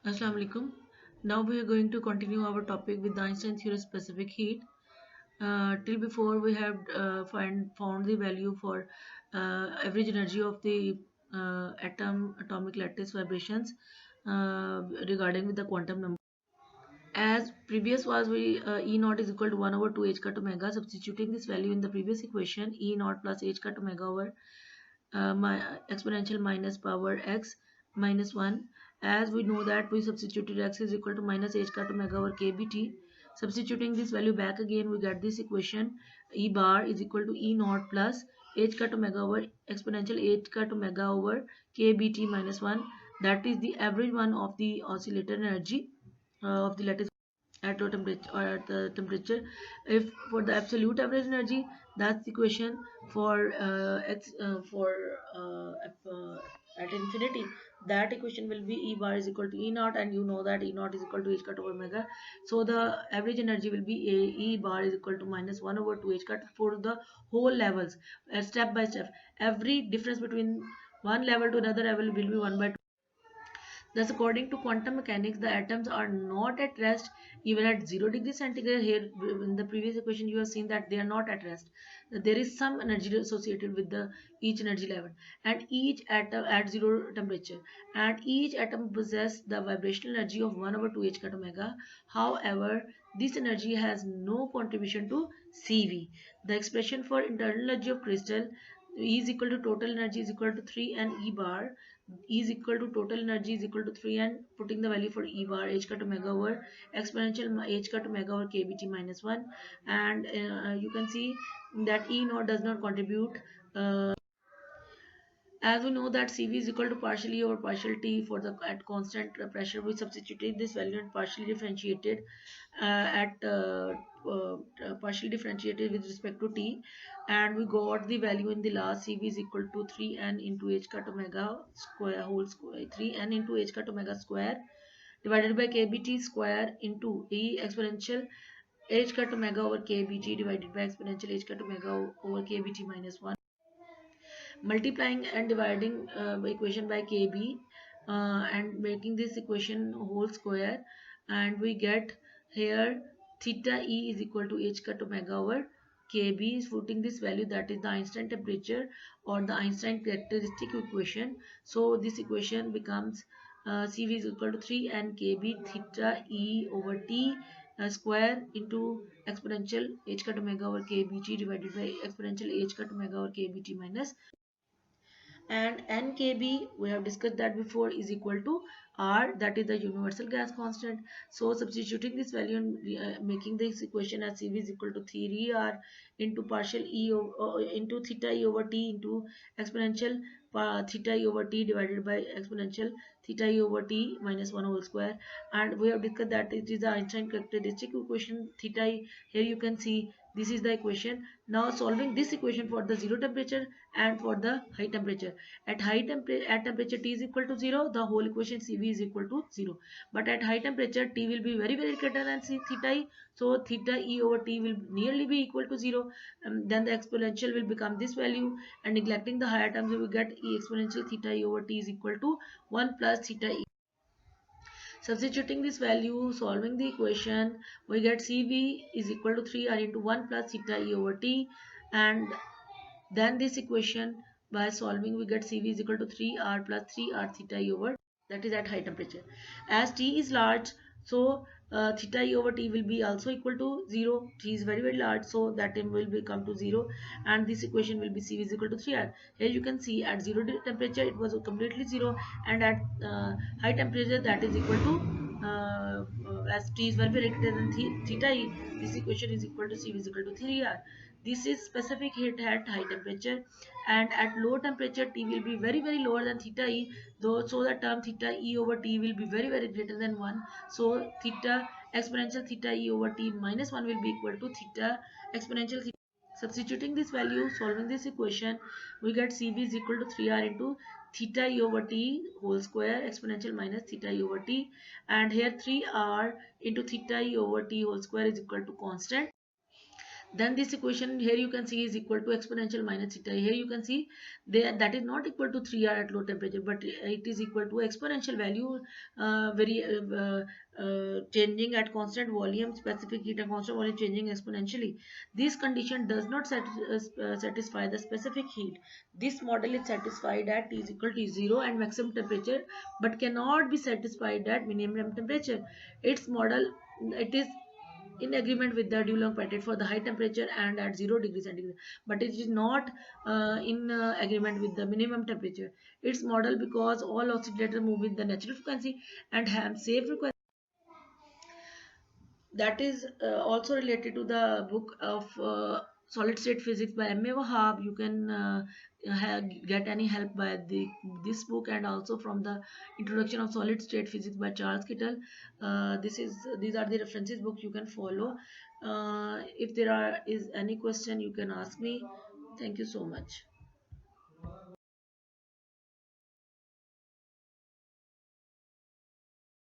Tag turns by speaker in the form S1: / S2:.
S1: Assalamu alaikum. Now we are going to continue our topic with the Einstein theory of specific heat. Till before we have found the value for average energy of the atomic lattice vibrations regarding with the quantum number. As previous was we E naught is equal to 1 over 2 h cut omega. Substituting this value in the previous equation, E naught plus h cut omega over exponential minus power x minus 1. As we know that we substituted x is equal to minus h cut omega over kbt. Substituting this value back again, we get this equation: E bar is equal to E naught plus h cut omega over exponential h cut omega over kbt minus 1. That is the average one of the oscillator energy of the lattice at low temperature or at the temperature. If for the absolute average energy, that's the equation for at infinity. That equation will be E bar is equal to E naught, and you know that E naught is equal to h cut over omega. So the average energy will be E bar is equal to minus 1 over 2 h cut for the whole levels, step by step. Every difference between one level to another level will be 1 by 2. Thus, according to quantum mechanics, the atoms are not at rest even at 0 degree centigrade. Here, in the previous equation, you have seen that they are not at rest. There is some energy associated with the each energy level, and each atom at 0 temperature, and each atom possesses the vibrational energy of 1 over 2 h cut omega. However, this energy has no contribution to CV. The expression for internal energy of crystal E is equal to total energy is equal to 3 and E bar. E is equal to total energy is equal to 3, and putting the value for E bar h cut omega over exponential h cut omega over kBt minus 1. And you can see that E naught does not contribute. As we know that Cv is equal to partial E over partial T for the at constant pressure, we substituted this value and partially differentiated partially differentiated with respect to T, and we got the value in the last. Cv is equal to 3n into h cut omega square whole square, 3n into h cut omega square divided by kbt square into E exponential h cut omega over kbt divided by exponential h cut omega over kbt minus 1. Multiplying and dividing equation by kb and making this equation whole square, and we get here theta e is equal to h cut omega over kb. Is putting this value, that is the Einstein temperature or the Einstein characteristic equation. So this equation becomes cv is equal to 3 and kb theta e over t square into exponential h cut omega over kbt divided by exponential h cut omega over kbt minus. And nkb, we have discussed that before, is equal to r, that is the universal gas constant. So substituting this value and making this equation as cv is equal to 3 r into partial e into theta e over t into exponential theta e over t divided by exponential theta e over t minus 1 whole square. And we have discussed that it is the Einstein characteristic equation theta e. Here you can see this is the equation. Now solving this equation for the 0 temperature and for the high temperature. At temperature T is equal to 0, the whole equation Cv is equal to 0. But at high temperature T will be very greater than theta E. So theta E over T will nearly be equal to 0. Then the exponential will become this value, and neglecting the higher terms we will get E exponential theta E over T is equal to 1 plus theta E. Substituting this value, solving the equation, we get Cv is equal to 3r into 1 plus theta E over T, and then this equation by solving we get Cv is equal to 3r plus 3r theta E over, that is at high temperature. As T is large, so theta E over T will be also equal to 0. T is very large, so that term will become to 0, and this equation will be Cv is equal to 3r. Here you can see at 0 temperature it was completely 0, and at high temperature that is equal to as T is very greater than theta E, this equation is equal to Cv is equal to 3r. This is specific heat at high temperature, and at low temperature T will be very lower than theta E, though, so the term theta E over T will be very greater than 1. So theta exponential theta E over T minus 1 will be equal to theta exponential theta. Substituting this value, solving this equation, we get Cv is equal to 3r into theta E over T whole square exponential minus theta E over T, and here 3r into theta E over T whole square is equal to constant. Then this equation here you can see is equal to exponential minus theta. Here you can see there that is not equal to 3r at low temperature, but it is equal to exponential value, very changing at constant volume, specific heat and constant volume changing exponentially. This condition does not satisfy the specific heat. This model is satisfied at T is equal to 0 and maximum temperature, but cannot be satisfied at minimum temperature. Its model, it is in agreement with the Dulong pattern for the high temperature and at 0 degrees centigrade, but it is not in agreement with the minimum temperature. Its model because all oscillators move with the natural frequency and have safe frequency. That is also related to the book of solid state physics by M.A. Wahab. You can get any help by this book, and also from the introduction of solid state physics by Charles Kittle. These are the references book you can follow. If there is any question, you can ask me. Thank you so much.